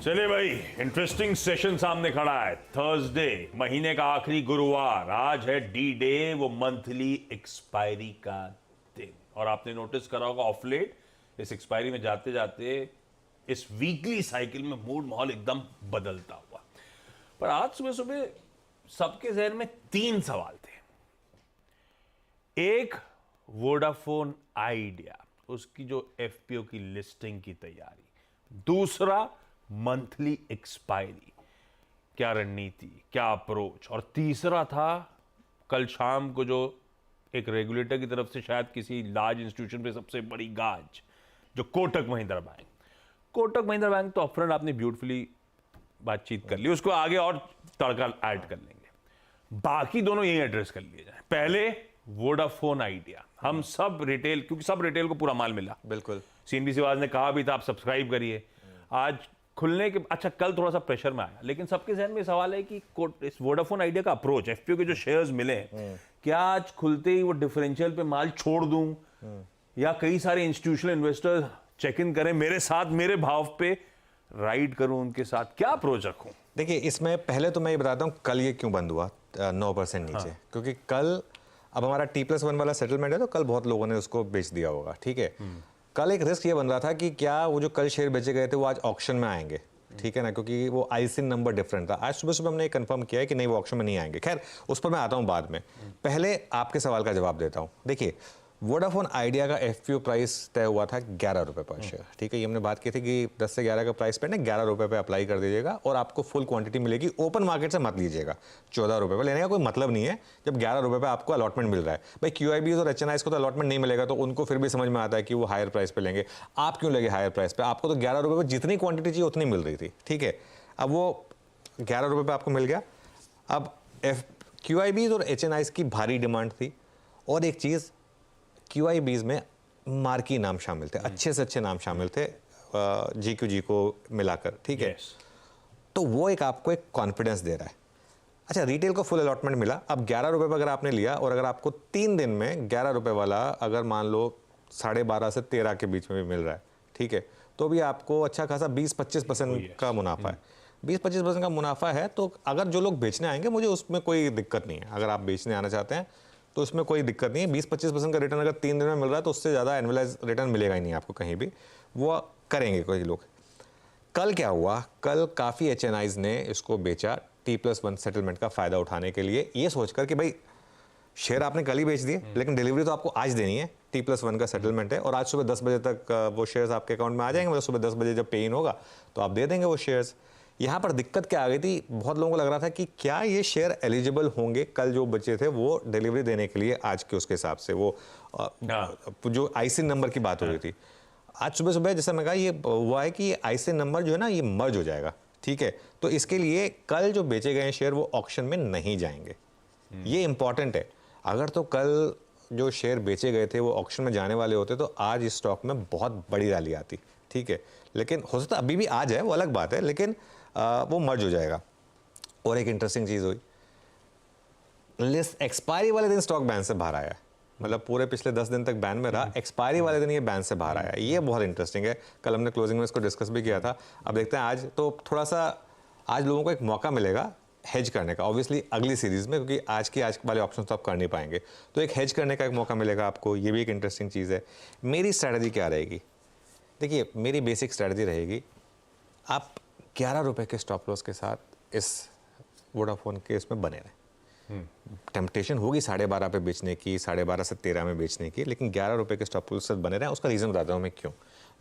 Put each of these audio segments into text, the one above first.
चलिए भाई, interesting session सामने खड़ा है। थर्सडे, महीने का आखिरी गुरुवार, आज है डी डे, वो मंथली एक्सपायरी का दिन। और आपने नोटिस करा होगा ऑफ लेट इस एक्सपायरी में जाते जाते इस वीकली साइकिल में मूड माहौल एकदम बदलता हुआ। पर आज सुबह सुबह सबके जहन में तीन सवाल थे। एक, वोडाफोन आइडिया, उसकी जो एफपीओ की लिस्टिंग की तैयारी। दूसरा, मंथली एक्सपायरी, क्या रणनीति, क्या अप्रोच। और तीसरा था कल शाम को जो एक रेगुलेटर की तरफ से शायद किसी लार्ज इंस्टीट्यूशन पे सबसे बड़ी गाज, जो कोटक महिंद्रा बैंक। कोटक महिंद्रा बैंक तो अपफ्रंट आपने ब्यूटीफुली बातचीत कर ली, उसको आगे और तड़का ऐड कर लेंगे। बाकी दोनों यही एड्रेस कर लिए जाए। पहले वोडाफोन आइडिया, हम सब रिटेल, क्योंकि सब रिटेल को पूरा माल मिला, बिल्कुल सीएनबीसी वाज ने कहा भी था आप सब्सक्राइब करिए। आज खुलने के अच्छा कल थोड़ा सा प्रेशर में आया, लेकिन सबके जहन में सवाल है कि इस वोडाफोन आइडिया का अप्रोच, एफपीओ के जो शेयर्स मिले, क्या आज खुलते ही वो डिफरेंशियल पे माल छोड़ दूं या कई सारे इंस्टीट्यूशनल इन्वेस्टर चेक इन करें मेरे साथ, मेरे भाव पे राइड करूं उनके साथ, क्या अप्रोच रखूं? देखिए, इसमें पहले तो मैं ये बताता हूँ कल ये क्यों बंद हुआ 9% नीचे। हाँ। क्योंकि कल अब हमारा T+1 वाला सेटलमेंट है, तो कल बहुत लोगों ने उसको बेच दिया होगा। ठीक है, कल एक रिस्क ये बन रहा था कि क्या वो जो कल शेयर बेचे गए थे वो आज ऑक्शन में आएंगे। ठीक है ना, क्योंकि वो आईसिन नंबर डिफरेंट था। आज सुबह सुबह हमने कंफर्म किया है कि नहीं, वो ऑक्शन में नहीं आएंगे। खैर, उस पर मैं आता हूँ बाद में। पहले आपके सवाल का जवाब देता हूँ। देखिए, वोडाफोन आइडिया का एफपीओ प्राइस तय हुआ था 11 रुपये पर शेयर। ठीक है, ये हमने बात की थी कि 10 से 11 का प्राइस पे ना 11 रुपये पे अप्लाई कर दीजिएगा और आपको फुल क्वांटिटी मिलेगी। ओपन मार्केट से मत लीजिएगा, 14 रुपये पर लेने का कोई मतलब नहीं है जब 11 रुपये पे आपको अलॉटमेंट मिल रहा है। भाई QIBs और HNIs को तो अलॉटमेंट नहीं मिलेगा, तो उनको फिर भी समझ में आता है कि वो हायर प्राइस पे लेंगे। आप क्यों लेंगे हायर प्राइस पे? आपको तो 11 रुपये पर जितनी क्वांटिटी चाहिए उतनी मिल रही थी। ठीक है, अब वो 11 रुपये पे आपको मिल गया। अब QIBs और HNIs की भारी डिमांड थी। और एक चीज़, QIBs में मार्की नाम शामिल थे, अच्छे से अच्छे नाम शामिल थे, GQG को मिलाकर। ठीक है, तो वो एक आपको एक कॉन्फिडेंस दे रहा है। अच्छा, रिटेल को फुल अलॉटमेंट मिला। अब 11 रुपये पर अगर आपने लिया और अगर आपको 3 दिन में 11 रुपये वाला अगर मान लो 12.5 से 13 के बीच में भी मिल रहा है, ठीक है, तो भी आपको अच्छा खासा 20-25% का मुनाफा है। 20-25% का मुनाफा है, तो अगर जो लोग बेचने आएंगे, मुझे उसमें कोई दिक्कत नहीं है। अगर आप बेचने आना चाहते हैं तो उसमें कोई दिक्कत नहीं है। 20-25% का रिटर्न अगर 3 दिन में मिल रहा है तो उससे ज़्यादा एनुअलाइज रिटर्न मिलेगा ही नहीं आपको कहीं भी। वो करेंगे कोई लोग। कल क्या हुआ, कल काफ़ी HNIs ने इसको बेचा T+1 सेटलमेंट का फ़ायदा उठाने के लिए, ये सोचकर कि भाई शेयर आपने कल ही बेच दिए, लेकिन डिलीवरी तो आपको आज देनी है। T+1 का सेटलमेंट है और आज सुबह 10 बजे तक वो शेयर्स आपके अकाउंट में आ जाएंगे। मतलब सुबह 10 बजे जब पे इन होगा तो आप दे देंगे वो शेयर्स। यहाँ पर दिक्कत क्या आ गई थी, बहुत लोगों को लग रहा था कि क्या ये शेयर एलिजिबल होंगे कल जो बचे थे वो डिलीवरी देने के लिए आज के उसके हिसाब से, वो जो आईसिन नंबर की बात हो रही थी। आज सुबह सुबह जैसा मैं कहा, ये हुआ है कि ये आईसिन नंबर जो है ना, ये मर्ज हो जाएगा। ठीक है, तो इसके लिए कल जो बेचे गए शेयर वो ऑक्शन में नहीं जाएंगे। ये इंपॉर्टेंट है। अगर तो कल जो शेयर बेचे गए थे वो ऑक्शन में जाने वाले होते तो आज इस स्टॉक में बहुत बड़ी रैली आती। ठीक है, लेकिन हो सकता अभी भी आज है, वो अलग बात है, लेकिन वो मर्ज हो जाएगा। और एक इंटरेस्टिंग चीज़ हुई, लिस्ट एक्सपायरी वाले दिन स्टॉक बैन से बाहर आया। मतलब पूरे पिछले 10 दिन तक बैन में रहा, एक्सपायरी वाले दिन ये बैन से बाहर आया। ये बहुत इंटरेस्टिंग है। कल हमने क्लोजिंग में इसको डिस्कस भी किया था। अब देखते हैं आज, तो थोड़ा सा आज लोगों को एक मौका मिलेगा हेज करने का, ऑब्वियसली अगली सीरीज में, क्योंकि आज वाले ऑप्शन तो आप कर नहीं पाएंगे, तो एक हेज करने का एक मौका मिलेगा आपको। ये भी एक इंटरेस्टिंग चीज़ है। मेरी स्ट्रैटेजी क्या रहेगी? देखिए, मेरी बेसिक स्ट्रैटेजी रहेगी, आप 11 रुपये के स्टॉप लॉस के साथ इस वोडाफोन के इसमें बने रहें। टेम्पटेशन होगी 12.5 पे बेचने की, 12.5 से 13 में बेचने की, लेकिन 11 रुपये के स्टॉप लॉस से बने रहें। उसका रीज़न बताता हूँ मैं क्यों।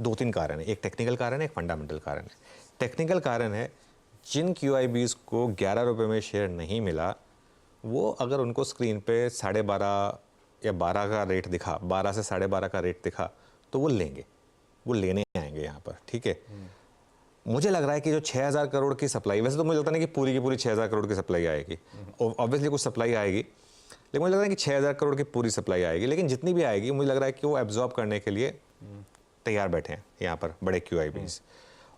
2-3 कारण है। एक टेक्निकल कारण है, एक फंडामेंटल कारण है। टेक्निकल कारण है, जिन QIBs को 11 रुपये में शेयर नहीं मिला, वो अगर उनको स्क्रीन पे 12.5 या 12 का रेट दिखा, 12 से 12.5 का रेट दिखा, तो वो लेंगे, वो लेने आएंगे यहाँ पर। ठीक है, मुझे लग रहा है कि जो 6000 करोड़ की सप्लाई, वैसे तो मुझे लगता नहीं कि पूरी की पूरी 6000 करोड़ की सप्लाई आएगी, ऑब्वियसली कुछ सप्लाई आएगी, लेकिन मुझे लग रहा है कि 6000 करोड़ की पूरी सप्लाई आएगी। लेकिन जितनी भी आएगी, मुझे लग रहा है कि वो एब्जॉर्ब करने के लिए तैयार बैठे हैं यहाँ पर बड़े QIBs।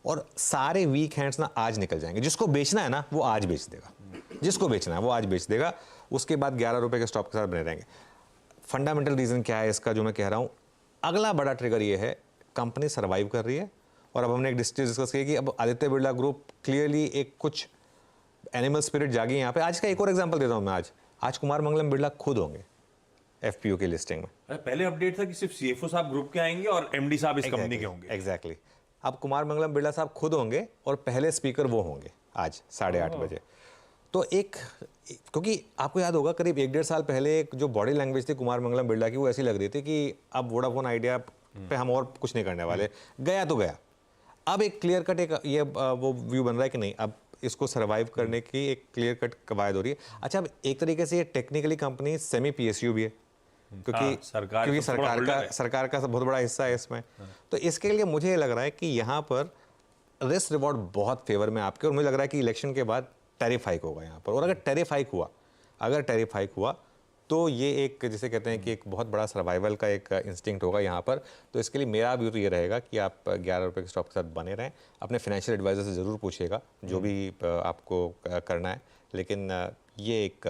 और सारे वीक हैंड्स ना आज निकल जाएंगे। जिसको बेचना है ना, वो आज बेच देगा, जिसको बेचना है वो आज बेच देगा। उसके बाद 11 रुपये के स्टॉप के साथ बने रहेंगे। फंडामेंटल रीज़न क्या है इसका जो मैं कह रहा हूँ? अगला बड़ा ट्रिगर ये है, कंपनी सर्वाइव कर रही है और अब हमने एक डिस्कस किया कि अब आदित्य बिरला ग्रुप क्लियरली एक कुछ एनिमल स्पिरिट जागी यहाँ पे। आज का एक और एग्जांपल देता हूँ मैं। आज कुमार मंगलम बिरला खुद होंगे एफपीओ की लिस्टिंग में। पहले अपडेट था कि सिर्फ सीएफओ साहब ग्रुप के आएंगे और एमडी साहब इस कंपनी के होंगे। एग्जैक्टली। अब कुमार मंगलम बिरला साहब खुद होंगे और पहले स्पीकर वो होंगे आज 8:30 बजे। तो एक, क्योंकि आपको याद होगा करीब 1-1.5 साल पहले एक जो बॉडी लैंग्वेज थी कुमार मंगलम बिरला की, वो ऐसी लग रही थी कि अब वोडाफोन आइडिया पे हम और कुछ नहीं करने वाले, गया तो गया। अब एक क्लियर कट एक ये वो व्यू बन रहा है कि नहीं, अब इसको सर्वाइव करने की एक क्लियर कट कवायद हो रही है। अच्छा, अब एक तरीके से ये टेक्निकली कंपनी सेमी पीएसयू भी है, क्योंकि सरकार का बहुत बड़ा हिस्सा है इसमें। तो इसके लिए मुझे लग रहा है कि यहाँ पर रिस्क रिवॉर्ड बहुत फेवर में आपके, और मुझे लग रहा है कि इलेक्शन के बाद टैरिफ हाइक होगा यहाँ पर। और अगर टैरिफ हाइक हुआ तो ये एक, जिसे कहते हैं कि एक बहुत बड़ा सर्वाइवल का एक इंस्टिंक्ट होगा यहाँ पर। तो इसके लिए मेरा व्यू तो ये रहेगा कि आप 11 रुपये के स्टॉक के साथ बने रहें। अपने फाइनेंशियल एडवाइजर से ज़रूर पूछिएगा जो भी आपको करना है, लेकिन ये एक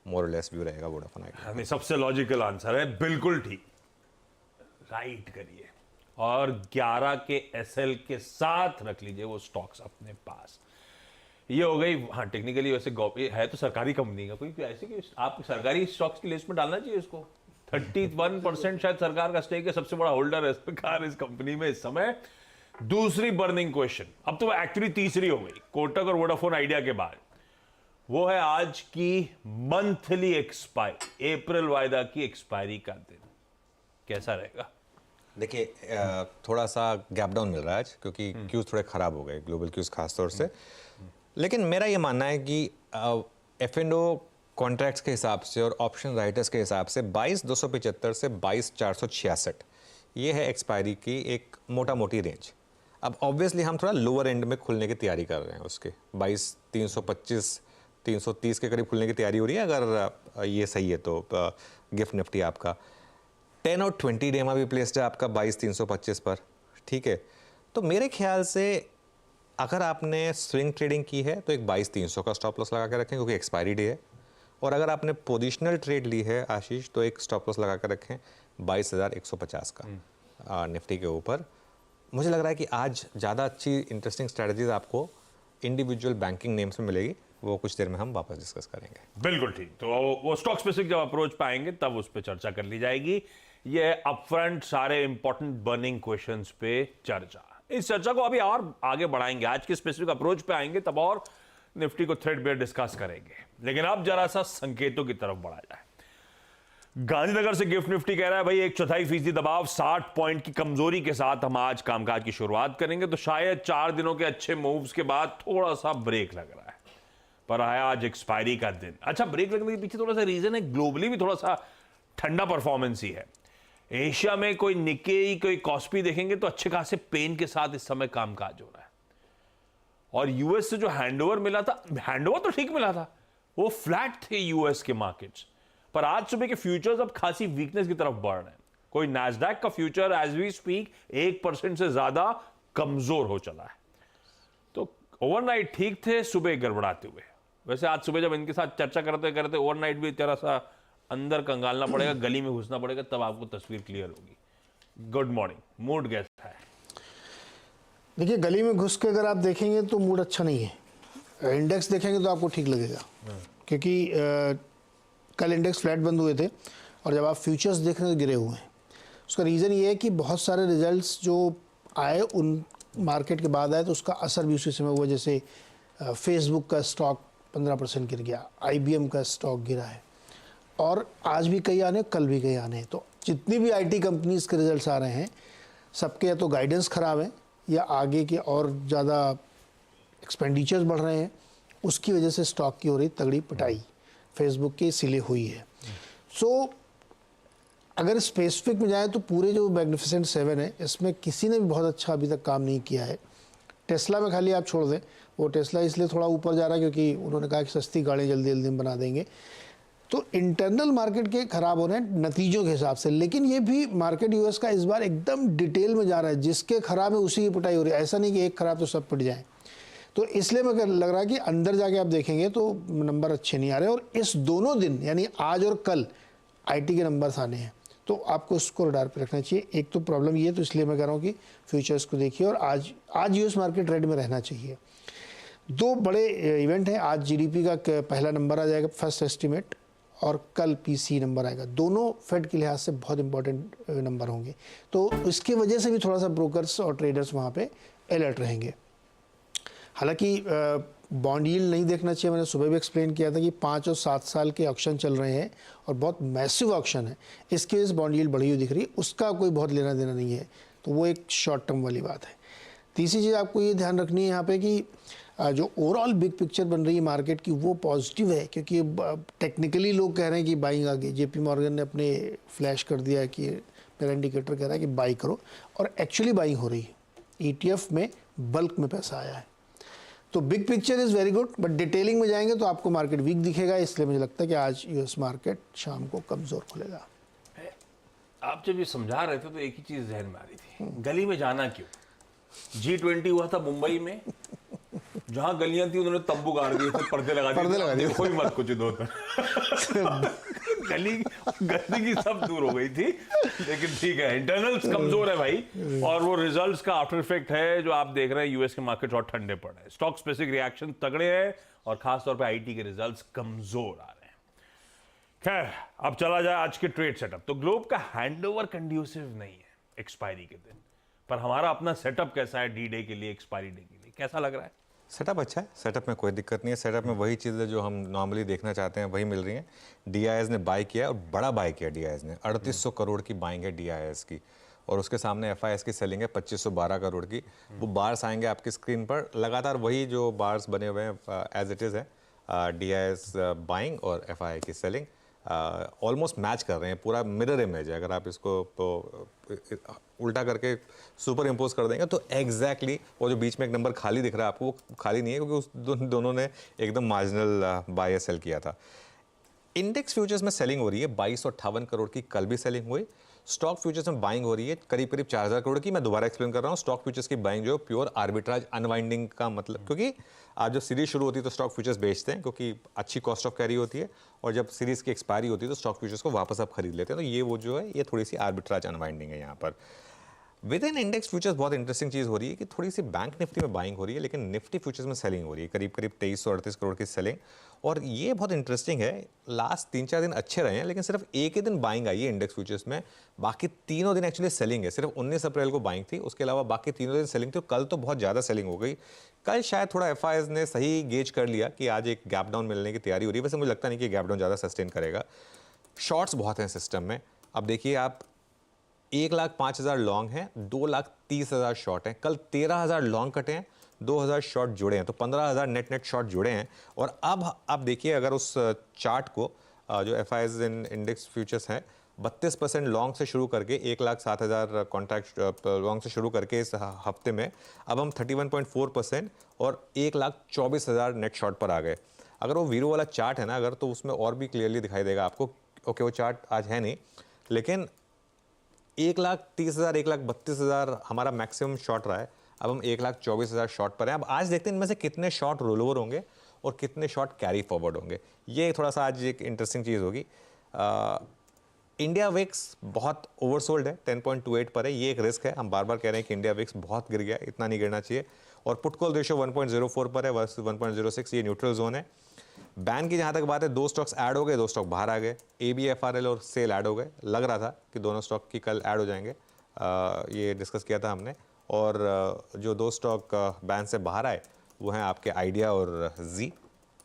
मोर और लेस व्यू रहेगा वोडाफोन आइडिया। नहीं, सबसे लॉजिकल आंसर है, बिल्कुल ठीक, राइट करिए और 11 के एसएल के साथ रख लीजिए वो स्टॉक्स अपने पास। ये हो गई। हाँ, टेक्निकली वैसे है तो सरकारी कंपनी का, कोई ऐसे कि आप सरकारी स्टॉक्स की लिस्ट में डालना चाहिए इसको। 31% शायद सरकार का स्टेक है, सबसे बड़ा होल्डर है सरकार इस कंपनी में इस समय। दूसरी बर्निंग क्वेश्चन, अब तो एक्चुअली तीसरी हो गई कोटक और वोडाफोन आइडिया के बाद, वो है आज की मंथली एक्सपायरी, अप्रैल वायदा की एक्सपायरी का दिन कैसा रहेगा? देखिए, थोड़ा सा गैप डाउन मिल रहा है आज, क्योंकि क्यूज थोड़े खराब हो गए, ग्लोबल क्यूज खासतौर से। लेकिन मेरा ये मानना है कि F&O कॉन्ट्रैक्ट्स के हिसाब से और ऑप्शन राइटर्स के हिसाब से 22,275 से 22,466 ये है एक्सपायरी की एक मोटा मोटी रेंज। अब ऑब्वियसली हम थोड़ा लोअर एंड में खुलने की तैयारी कर रहे हैं, उसके 22,325 330 के करीब खुलने की तैयारी हो रही है। अगर ये सही है तो गिफ्ट निफ्टी आपका 10 और 20 डे भी प्लेस्ड है आपका 22,325 पर, ठीक है। तो मेरे ख्याल से अगर आपने स्विंग ट्रेडिंग की है तो एक 22,300 का स्टॉप लॉस लगा के रखें, क्योंकि एक्सपायरी डे है। और अगर आपने पोजिशनल ट्रेड ली है आशीष, तो एक स्टॉप लॉस लगा कर रखें 22,150 का निफ्टी के ऊपर। मुझे लग रहा है कि आज ज़्यादा अच्छी इंटरेस्टिंग स्ट्रैटेजीज आपको इंडिविजुअल बैंकिंग नेम्स में मिलेगी, वो कुछ देर में हम वापस डिस्कस करेंगे। बिल्कुल ठीक। तो वो स्टॉक स्पेसिफिक जब अप्रोच पे आएंगे तब उस पर चर्चा कर ली जाएगी। ये अपफ्रंट सारे इंपॉर्टेंट बर्निंग क्वेश्चंस पे चर्चा, इस चर्चा को अभी और आगे बढ़ाएंगे। आज के स्पेसिफिक अप्रोच पे आएंगे तब और निफ्टी को थ्रेडबेयर डिस्कस करेंगे। लेकिन अब जरा सा संकेतों की तरफ बढ़ा जाए। गांधीनगर से गिफ्ट निफ्टी कह रहा है भाई 1/4% दबाव, 60 पॉइंट की कमजोरी के साथ हम आज कामकाज की शुरुआत करेंगे। तो शायद 4 दिनों के अच्छे मूव्स के बाद थोड़ा सा ब्रेक लग रहा है, पर है आज एक्सपायरी का दिन। अच्छा, ब्रेक लगने के पीछे थोड़ा सा रीजन है, ग्लोबली भी थोड़ा सा ठंडा परफॉर्मेंस ही है। एशिया में कोई निक्केई, कोई कॉस्पी देखेंगे तो अच्छे खासे पेन के साथ इस समय कामकाज हो रहा है। और यूएस से जो हैंडओवर मिला था, हैंडओवर तो ठीक मिला था, वो फ्लैट थे यूएस के मार्केट्स, पर आज सुबह के फ्यूचर्स अब खासी वीकनेस की तरफ बढ़ रहे हैं। कोई नैस्डैक का फ्यूचर एज वी स्पीक 1% से ज्यादा कमजोर हो चला है। तो ओवरनाइट ठीक थे, सुबह गड़बड़ाते हुए। वैसे आज सुबह जब इनके साथ चर्चा करते ओवरनाइट भी तेरा सा अंदर कंगालना पड़ेगा, गली में घुसना पड़ेगा, तब आपको तस्वीर क्लियर होगी। गुड मॉर्निंग, मूड कैसा है? देखिए, गली में घुस के अगर आप देखेंगे तो मूड अच्छा नहीं है। इंडेक्स देखेंगे तो आपको ठीक लगेगा, क्योंकि कल इंडेक्स फ्लैट बंद हुए थे और जब आप फ्यूचर्स देख रहे हैं तो गिरे हुए हैं। उसका रीज़न ये है कि बहुत सारे रिजल्ट्स जो आए उन मार्केट के बाद आए, तो उसका असर भी उसी समय हुआ। जैसे फेसबुक का स्टॉक 15% गिर गया, IBM का स्टॉक गिरा है, और आज भी कई आने, कल भी कई आने हैं। तो जितनी भी IT कंपनीज़ के रिजल्ट्स आ रहे हैं, सबके या तो गाइडेंस ख़राब है या आगे के और ज़्यादा एक्सपेंडिचर्स बढ़ रहे हैं, उसकी वजह से स्टॉक की हो रही तगड़ी पिटाई फेसबुक की इसीलिए हुई है। सो अगर स्पेसिफिक में जाए तो पूरे जो मैग्निफिसेंट 7 है, इसमें किसी ने भी बहुत अच्छा अभी तक काम नहीं किया है। टेस्ला में खाली आप छोड़ दें, वो टेस्ला इसलिए थोड़ा ऊपर जा रहा है क्योंकि उन्होंने कहा कि सस्ती गाड़ियाँ जल्दी जल्दी बना देंगे। तो इंटरनल मार्केट के ख़राब हो रहे हैं नतीजों के हिसाब से, लेकिन ये भी मार्केट यूएस का इस बार एकदम डिटेल में जा रहा है। जिसके ख़राब है उसी की पिटाई हो रही है, ऐसा नहीं कि एक ख़राब तो सब पिट जाए। तो इसलिए मैं लग रहा है कि अंदर जाके आप देखेंगे तो नंबर अच्छे नहीं आ रहे। और इस दोनों दिन यानी आज और कल IT के नंबर्स आने हैं, तो आपको उसको रडार पे रखना चाहिए। एक तो प्रॉब्लम ये है, तो इसलिए मैं कह रहा हूँ कि फ्यूचर्स को देखिए और आज यूएस मार्केट रेड में रहना चाहिए। दो बड़े इवेंट हैं, आज जीडीपी का पहला नंबर आ जाएगा, फर्स्ट एस्टिमेट, और कल पीसी नंबर आएगा। दोनों फेड के लिहाज से बहुत इंपॉर्टेंट नंबर होंगे, तो इसकी वजह से भी थोड़ा सा ब्रोकर्स और ट्रेडर्स वहाँ पे अलर्ट रहेंगे। हालांकि बॉन्ड यील्ड नहीं देखना चाहिए, मैंने सुबह भी एक्सप्लेन किया था कि 5 और 7 साल के ऑक्शन चल रहे हैं और बहुत मैसिव ऑक्शन है, इसके वजह से बॉन्ड यील्ड बढ़ी हुई दिख रही है, उसका कोई बहुत लेना देना नहीं है, तो वो एक शॉर्ट टर्म वाली बात है। तीसरी चीज़ आपको ये ध्यान रखनी है यहाँ पे कि जो ओवरऑल बिग पिक्चर बन रही है मार्केट की वो पॉजिटिव है, क्योंकि टेक्निकली लोग कह रहे हैं कि बाइंग आ गई। जेपी मॉर्गन ने अपने फ्लैश कर दिया है कि मेरा इंडिकेटर कह रहा है कि बाई करो, और एक्चुअली बाइंग हो रही है, ईटीएफ में बल्क में पैसा आया है। तो big picture is very good, but detailing में जाएंगे तो आपको मार्केट वीक दिखेगा, इसलिए मुझे लगता है कि आज यूएस मार्केट शाम को कमज़ोर खुलेगा। आप जब ये समझा रहे थे तो एक ही चीज जहन में आ रही थी, गली में जाना क्यों? G20 हुआ था मुंबई में, जहां गलियां थी उन्होंने तंबू गाड़ दिए थे, पर्दे लगा दिए, कोई मत कुछ दो गली गंदगी सब दूर हो गई थी। लेकिन ठीक है, इंटरनल्स कमजोर है भाई, और वो रिजल्ट्स का आफ्टर इफेक्ट है जो आप देख रहे हैं। यूएस के मार्केट और ठंडे पड़ रहे हैं, स्टॉक स्पेसिफिक रिएक्शन तगड़े हैं, और खासतौर पे आईटी के रिजल्ट्स कमजोर आ रहे हैं। खैर, अब चला जाए आज के ट्रेड सेटअप। तो ग्लोब का हैंडओवर कंड्यूसिव नहीं है एक्सपायरी के दिन, पर हमारा अपना सेटअप कैसा है डी डे के लिए, एक्सपायरी डे के लिए कैसा लग रहा है? सेटअप अच्छा है, सेटअप में कोई दिक्कत नहीं है। सेटअप में वही चीज़ें जो हम नॉर्मली देखना चाहते हैं वही मिल रही हैं। डीआईएस ने बाय किया है, और बड़ा बाय किया डीआईएस ने, 3800 करोड़ की बाइंग है डीआईएस की, और उसके सामने एफआईएस की सेलिंग है 2512 करोड़ की। वो बार्स आएंगे आपकी स्क्रीन पर, लगातार वही जो बार्स बने हुए हैं एज इट इज़ है, डीआईएस बाइंग और एफआईआई की सेलिंग ऑलमोस्ट मैच कर रहे हैं, पूरा मिरर इमेज है। अगर आप इसको उल्टा करके सुपर इम्पोज कर देंगे तो एग्जैक्टली वो जो बीच में एक नंबर खाली दिख रहा है आपको, वो खाली नहीं है, क्योंकि उस दोनों ने एकदम मार्जिनल बाय सेल किया था। इंडेक्स फ्यूचर्स में सेलिंग हो रही है 2258 करोड़ की, कल भी सेलिंग हुई। स्टॉक फ्यूचर्स में बाइंग हो रही है करीब करीब 4000 करोड़ की। मैं दोबारा एक्सप्लेन कर रहा हूँ, स्टॉक फ्यूचर्स की बाइंग जो प्योर आर्बिट्राज अनवाइंडिंग का मतलब, क्योंकि आज जब सीरीज शुरू होती है तो स्टॉक फ्यूचर्स बेचते हैं क्योंकि अच्छी कॉस्ट ऑफ कैरी होती है, और जब सीरीज की एक्सपायरी होती है तो स्टॉक फ्यूचर्स को वापस आप खरीद लेते हैं। तो ये वो जो है, ये थोड़ी सी आर्बिट्राज अनवाइंडिंग है यहाँ पर। विद इन इंडेक्स फ्यूचर्स बहुत इंटरेस्टिंग चीज़ हो रही है कि थोड़ी सी बैंक निफ्टी में बाइंग हो रही है, लेकिन निफ्टी फ्यूचर्स में सेलिंग हो रही है, करीब करीब 2338 करोड़ की सेलिंग। और ये बहुत इंटरेस्टिंग है, लास्ट 3-4 दिन अच्छे रहे हैं, लेकिन सिर्फ एक ही दिन बाइंग आई है इंडेक्स फ्यूचर्स में, बाकी तीनों दिन एक्चुअली सेलिंग है। सिर्फ 19 अप्रैल को बाइंग थी, उसके अलावा बाकी तीनों दिन सेलिंग थी। कल तो बहुत ज़्यादा सेलिंग हो गई। कल शायद थोड़ा एफआईआईज ने सही गेज कर लिया कि आज एक गैप डाउन मिलने की तैयारी हो रही है। वैसे मुझे लगता नहीं कि गैप डाउन ज़्यादा सस्टेन करेगा। शॉर्ट्स बहुत हैं सिस्टम में। अब देखिए आप, 1,05,000 लॉन्ग हैं, 2,30,000 शॉर्ट हैं। कल 13,000 लॉन्ग कटे हैं, 2,000 शॉर्ट जुड़े हैं, तो 15,000 नेट शॉर्ट जुड़े हैं। और अब आप देखिए, अगर उस चार्ट को जो एफआईआईज इन इंडेक्स फ्यूचर्स हैं, 32% लॉन्ग से शुरू करके 1,07,000 कॉन्ट्रैक्ट लॉन्ग से शुरू करके इस हफ्ते में अब हम 31.4% और 1,24,000 नेट शॉर्ट पर आ गए। अगर वो वीरो वाला चार्ट है ना, अगर, तो उसमें और भी क्लियरली दिखाई देगा आपको। ओके, वो चार्ट आज है नहीं, लेकिन 1,30,000 1,32,000 हमारा मैक्सिमम शॉर्ट रहा है। अब हम 1,24,000 शॉर्ट पर हैं। अब आज देखते हैं इनमें से कितने शॉर्ट रोल ओवर होंगे और कितने शॉर्ट कैरी फॉरवर्ड होंगे। ये थोड़ा सा आज एक इंटरेस्टिंग चीज़ होगी। इंडिया विक्स बहुत ओवरसोल्ड है, 10.28 पर है। ये एक रिस्क है, हम बार बार कह रहे हैं कि इंडिया विक्स बहुत गिर गया, इतना नहीं गिरना चाहिए। और पुट कॉल रेशियो 1.04 पर है वर्सेस 1.06, ये न्यूट्रल जोन है। बैन की जहाँ तक बात है, 2 स्टॉक्स ऐड हो गए, 2 स्टॉक बाहर आ गए। ABFRL और सेल ऐड हो गए, लग रहा था कि दोनों स्टॉक की कल ऐड हो जाएंगे, ये डिस्कस किया था हमने। और जो 2 स्टॉक बैन से बाहर आए वो हैं आपके आइडिया और जी,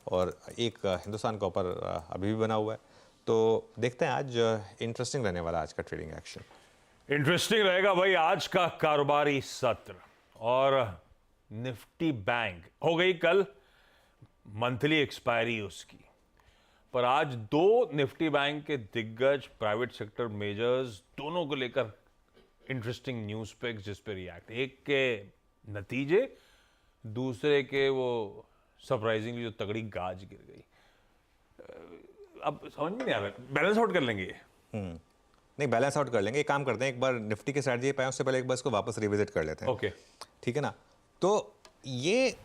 और एक हिंदुस्तान कॉपर अभी भी बना हुआ है। तो देखते हैं, आज इंटरेस्टिंग रहने वाला आज का ट्रेडिंग एक्शन। इंटरेस्टिंग रहेगा भाई आज का कारोबारी सत्र। और निफ्टी बैंक हो गई कल मंथली एक्सपायरी उसकी, पर आज 2 निफ्टी बैंक के दिग्गज प्राइवेट सेक्टर मेजर्स दोनों को लेकर इंटरेस्टिंग न्यूज पिक्स जिस पे रिएक्ट, एक के नतीजे, दूसरे के वो सरप्राइजिंगली जो तगड़ी गाज गिर गई। अब समझ में नहीं आ रहा, बैलेंस आउट कर लेंगे ये? नहीं, बैलेंस आउट कर लेंगे। एक काम करते हैं, एक बार निफ्टी की स्ट्रैटेजी पाए उससे पहले एक बार इसको वापस रिविजिट कर लेते हैं। ओके, ठीक है ना? तो ये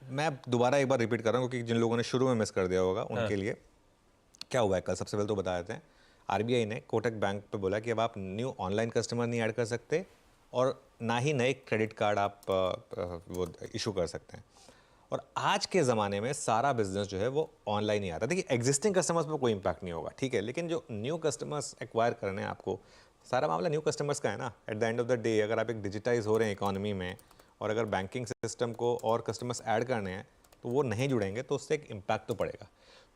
मैं दोबारा एक बार रिपीट कर रहा हूँ, क्योंकि जिन लोगों ने शुरू में मिस कर दिया होगा उनके लिए क्या हुआ है कल, सबसे पहले तो बता देते हैं। आरबीआई ने कोटक बैंक पे बोला कि अब आप न्यू ऑनलाइन कस्टमर नहीं ऐड कर सकते और ना ही नए क्रेडिट कार्ड आप वो इशू कर सकते हैं। और आज के ज़माने में सारा बिजनेस जो है वो ऑनलाइन ही आता है। देखिए एग्जिस्टिंग कस्टमर्स पर कोई इंपैक्ट नहीं होगा, ठीक है, लेकिन जो न्यू कस्टमर्स एक्वायर करने हैं आपको, सारा मामला न्यू कस्टमर्स का है ना। At the end of the day अगर आप एक डिजिटाइज हो रहे हैं इकोनॉमी में और अगर बैंकिंग सिस्टम को और कस्टमर्स ऐड करने हैं तो वो नहीं जुड़ेंगे तो उससे एक इम्पैक्ट तो पड़ेगा।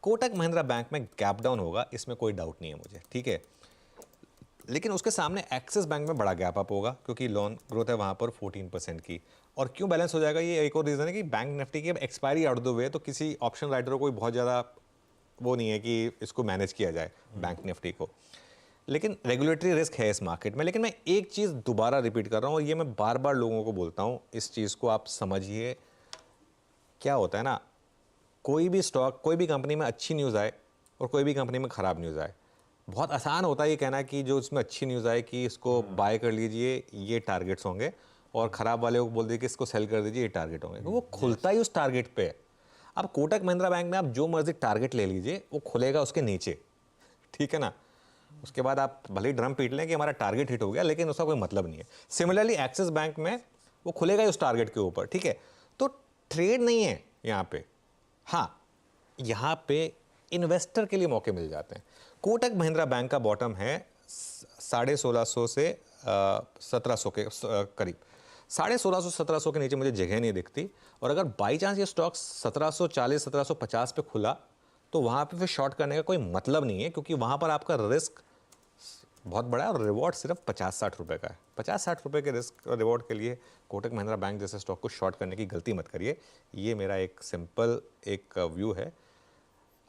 कोटक महिंद्रा बैंक में गैप डाउन होगा, इसमें कोई डाउट नहीं है मुझे, ठीक है, लेकिन उसके सामने एक्सिस बैंक में बड़ा गैप अप होगा क्योंकि लोन ग्रोथ है वहाँ पर 14% की। और क्यों बैलेंस हो जाएगा, ये एक और रीज़न है कि बैंक निफ्टी की अब एक्सपायरी आउट द वे, तो किसी ऑप्शन राइडर को बहुत ज़्यादा वो नहीं है कि इसको मैनेज किया जाए बैंक निफ्टी को। लेकिन रेगुलेटरी रिस्क है इस मार्केट में। लेकिन मैं एक चीज़ दोबारा रिपीट कर रहा हूँ और ये मैं बार बार लोगों को बोलता हूँ, इस चीज़ को आप समझिए। क्या होता है ना, कोई भी स्टॉक, कोई भी कंपनी में अच्छी न्यूज़ आए और कोई भी कंपनी में ख़राब न्यूज़ आए, बहुत आसान होता है ये कहना कि जो इसमें अच्छी न्यूज़ आए कि इसको बाय कर लीजिए, ये टारगेट्स होंगे, और ख़राब वाले को बोल दीजिए कि इसको सेल कर दीजिए, ये टारगेट होंगे। वो खुलता ही उस टारगेट पे है। अब कोटक महिंद्रा बैंक में आप जो मर्जी टारगेट ले लीजिए, वो खुलेगा उसके नीचे, ठीक है ना। उसके बाद आप भले ही ड्रम पीट लें कि हमारा टारगेट हिट हो गया, लेकिन उसका कोई मतलब नहीं है। सिमिलरली एक्सिस बैंक में वो खुलेगा ही उस टारगेट के ऊपर, ठीक है। तो ट्रेड नहीं है यहाँ पे। हाँ, यहाँ पे इन्वेस्टर के लिए मौके मिल जाते हैं। कोटक महिंद्रा बैंक का बॉटम है 1650 से 1700 के करीब। 1650 1700 के नीचे मुझे जगह नहीं दिखती। और अगर बाई चांस ये स्टॉक 1740 1750 पे खुला तो वहाँ पे फिर शॉर्ट करने का कोई मतलब नहीं है, क्योंकि वहाँ पर आपका रिस्क बहुत बड़ा है और रिवॉर्ड सिर्फ 50-60 रुपये का है। 50-60 रुपये के रिस्क और रिवॉर्ड के लिए कोटक महिंद्रा बैंक जैसे स्टॉक को शॉर्ट करने की गलती मत करिए। ये मेरा एक सिंपल एक व्यू है।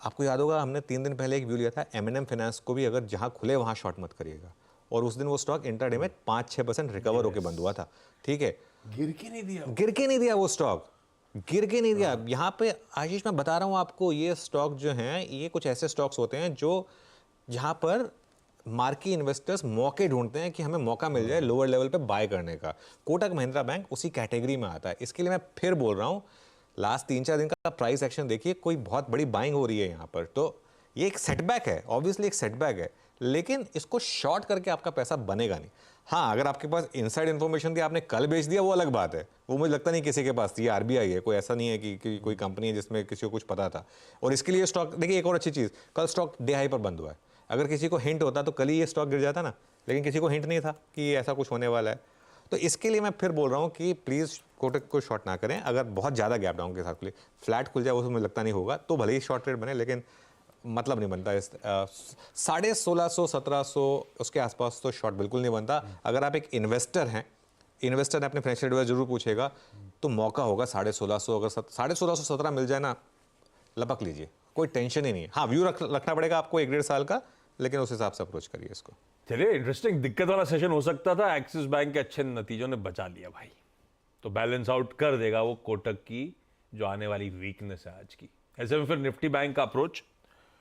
आपको याद होगा हमने 3 दिन पहले एक व्यू लिया था M&M फाइनेंस को भी, अगर जहाँ खुले वहाँ शॉर्ट मत करिएगा। और उस दिन वो स्टॉक इंटरडे में 5-6% रिकवर होकर बंद हुआ था, ठीक है। गिर के नहीं दिया, गिर के नहीं दिया वो स्टॉक, गिर के नहीं दिया। यहाँ पे आशीष मैं बता रहा हूँ आपको, ये स्टॉक जो हैं ये कुछ ऐसे स्टॉक्स होते हैं जो जहाँ पर मार्की इन्वेस्टर्स मौके ढूंढते हैं कि हमें मौका मिल जाए लोअर लेवल पे बाय करने का। कोटक महिंद्रा बैंक उसी कैटेगरी में आता है। इसके लिए मैं फिर बोल रहा हूँ, लास्ट 3-4 दिन का प्राइस एक्शन देखिए, कोई बहुत बड़ी बाइंग हो रही है यहाँ पर। तो ये एक सेटबैक है, ऑब्वियसली एक सेटबैक है, लेकिन इसको शॉर्ट करके आपका पैसा बनेगा नहीं। हाँ, अगर आपके पास इनसाइड इन्फॉर्मेशन थी, आपने कल बेच दिया, वो अलग बात है। वो मुझे लगता नहीं किसी के पास थी। ये आरबीआई है, कोई ऐसा नहीं है कि कोई कंपनी है जिसमें किसी को कुछ पता था। और इसके लिए स्टॉक देखिए, एक और अच्छी चीज़, कल स्टॉक डे हाई पर बंद हुआ है। अगर किसी को हिंट होता तो कल ही ये स्टॉक गिर जाता ना, लेकिन किसी को हिंट नहीं था कि ऐसा कुछ होने वाला है। तो इसके लिए मैं फिर बोल रहा हूँ कि प्लीज़ कोटक को शॉर्ट ना करें। अगर बहुत ज़्यादा गैप डाउन के साथ खुले, फ्लैट खुल जाए, वो मुझे लगता नहीं होगा, तो भले ही शॉर्ट ट्रेड बने, लेकिन मतलब नहीं बनता। 1650 1700 उसके आसपास तो शॉर्ट बिल्कुल नहीं बनता। अगर आप एक इन्वेस्टर हैं, इन्वेस्टर ने अपने फाइनेंशियल एडवाइजर जरूर पूछेगा, तो मौका होगा 1650। अगर 1650 17 मिल जाए ना, लपक लीजिए, कोई टेंशन ही नहीं है। हाँ, व्यू रखना पड़ेगा आपको 1-1.5 साल का, लेकिन उस हिसाब से अप्रोच करिए इसको। चलिए, इंटरेस्टिंग दिक्कत वाला सेशन हो सकता था। एक्सिस बैंक के अच्छे नतीजों ने बचा लिया भाई, तो बैलेंस आउट कर देगा वो कोटक की जो आने वाली वीकनेस है आज की। ऐसे में फिर निफ्टी बैंक का अप्रोच,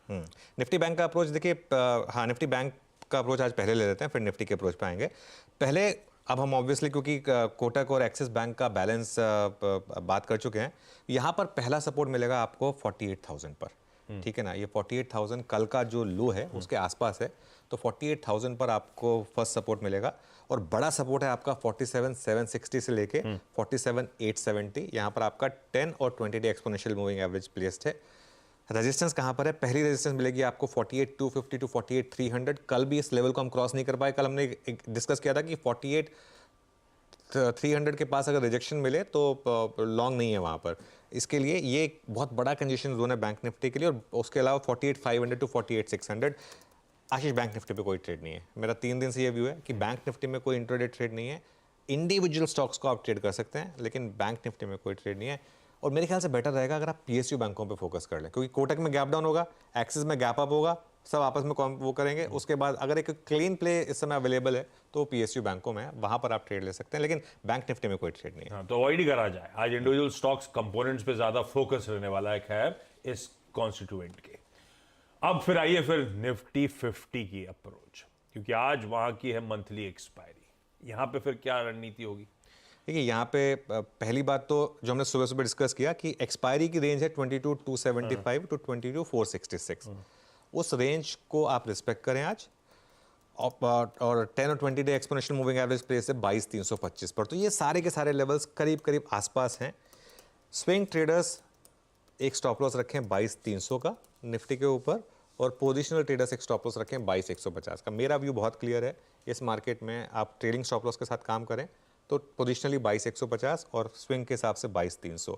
निफ्टी बैंक का अप्रोच देखिए, हाँ, निफ्टी बैंक का अप्रोच आज पहले ले लेते हैं, फिर निफ्टी के अप्रोच पे आएंगे। पहले अब हम ऑब्वियसली क्योंकि कोटक और एक्सिस बैंक का बैलेंस बात कर चुके हैं, यहाँ पर पहला सपोर्ट मिलेगा आपको 48,000 पर, ठीक है ना। ये 48,000 कल का जो लो है उसके आसपास है, तो 48,000 पर आपको फर्स्ट सपोर्ट मिलेगा। और बड़ा सपोर्ट है आपका 47,760 से लेके 47,870। यहाँ पर आपका 10 और 20 day exponential moving average placed है। रेजिस्टेंस कहाँ पर है? पहली रेजिस्टेंस मिलेगी आपको 48,250 टू 48,300। कल भी इस लेवल को हम क्रॉस नहीं कर पाए। कल हमने डिस्कस किया था कि 48,300 के पास अगर रिजेक्शन मिले तो लॉन्ग नहीं है वहाँ पर। इसके लिए ये एक बहुत बड़ा कंजेशन जोन है बैंक निफ्टी के लिए। और उसके अलावा 48,500 टू 48,600। आशीष, बैंक निफ्टी पे कोई ट्रेड नहीं है। मेरा 3 दिन से ये व्यू है कि बैंक निफ्टी में कोई इंट्राडे ट्रेड नहीं है। इंडिविजुअल स्टॉक्स को आप ट्रेड कर सकते हैं, लेकिन बैंक निफ्टी में कोई ट्रेड नहीं है। और मेरे ख्याल से बेटर रहेगा अगर आप पीएसयू बैंकों पे फोकस कर लें, क्योंकि कोटक में गैप डाउन होगा, एक्सिस में गैप अप होगा, सब आपस में वो करेंगे। उसके बाद अगर एक क्लीन प्ले इस समय अवेलेबल है तो पीएसयू बैंकों में है, वहां पर आप ट्रेड ले सकते हैं, लेकिन बैंक निफ्टी में कोई ट्रेड नहीं है। हाँ, तो अवॉइड ही करा जाए। आज इंडिविजुअल स्टॉक्स कंपोनेंट्स पे ज्यादा फोकस रहने वाला है खैर इस कॉन्स्टिट्यूएंट के। अब फिर आइए फिर निफ्टी 50 की अप्रोच, क्योंकि आज वहां की है मंथली एक्सपायरी। यहां पे फिर क्या रणनीति होगी? देखिए, यहाँ पे पहली बात तो जो हमने सुबह सुबह डिस्कस किया कि एक्सपायरी की रेंज है 22,275 टू 22,466। उस रेंज को आप रिस्पेक्ट करें आज। और 10 और 20 day exponential moving average place है 22,325 पर। तो ये सारे के सारे लेवल्स करीब करीब आसपास हैं। स्विंग ट्रेडर्स एक स्टॉप लॉस रखें 22,300 का निफ्टी के ऊपर, और पोजिशनल ट्रेडर्स एक स्टॉप लॉस रखें 22,150 का। मेरा व्यू बहुत क्लियर है, इस मार्केट में आप ट्रेडिंग स्टॉप लॉस के साथ काम करें तो पोजिशनली 22,150 और स्विंग के हिसाब से 22,300।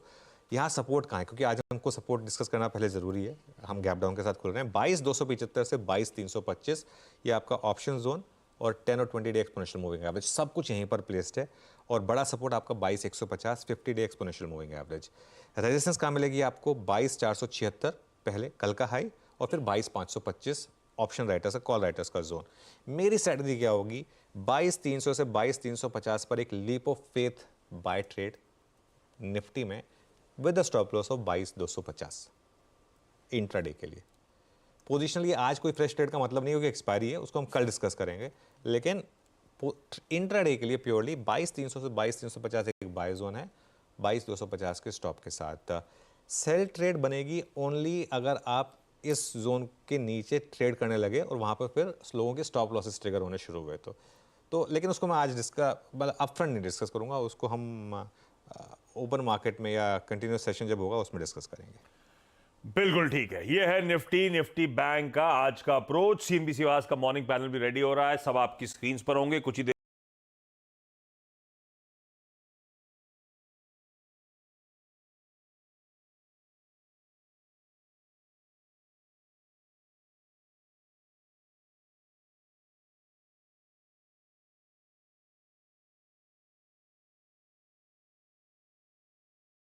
यहाँ सपोर्ट कहाँ है, क्योंकि आज हमको सपोर्ट डिस्कस करना पहले ज़रूरी है। हम गैप डाउन के साथ खुल रहे हैं 22,275 से 22,325, ये आपका ऑप्शन जोन और 10 और 20 डे एक्सपोनेंशियल मूविंग एवरेज सब कुछ यहीं पर प्लेस्ड है। और बड़ा सपोर्ट आपका 22,150 50 day exponential moving average. Resistance कहाँ मिलेगी आपको 22,476 पहले कल का हाई, और फिर 22,525 ऑप्शन राइटर्स का, कॉल राइटर्स का जोन। मेरी स्ट्रेटजी क्या होगी, 22,300 से 22,350 पर एक leap of faith buy trade Nifty में with the stop loss of 22,250 intraday के लिए। पोजिशनली आज कोई फ्रेश ट्रेड का मतलब नहीं होगी, एक्सपायरी है, उसको हम कल डिस्कस करेंगे। लेकिन इंट्राडे के लिए प्योरली 22,300 से 22,350 एक बाय जोन है 22,250 के स्टॉप के साथ। सेल ट्रेड बनेगी ओनली अगर आप इस जोन के नीचे ट्रेड करने लगे और वहाँ पर फिर लोगों के स्टॉप लॉसेस ट्रिगर होने शुरू हुए तो लेकिन उसको मैं आज मतलब अपफ्रंट नहीं डिस्कस करूँगा, उसको हम ओपन मार्केट में या कंटिन्यूस सेशन जब होगा उसमें डिस्कस करेंगे। बिल्कुल ठीक है। यह है निफ्टी बैंक का आज का अप्रोच। CNBC आवाज का मॉर्निंग पैनल भी रेडी हो रहा है, सब आपकी स्क्रीन पर होंगे कुछ ही देर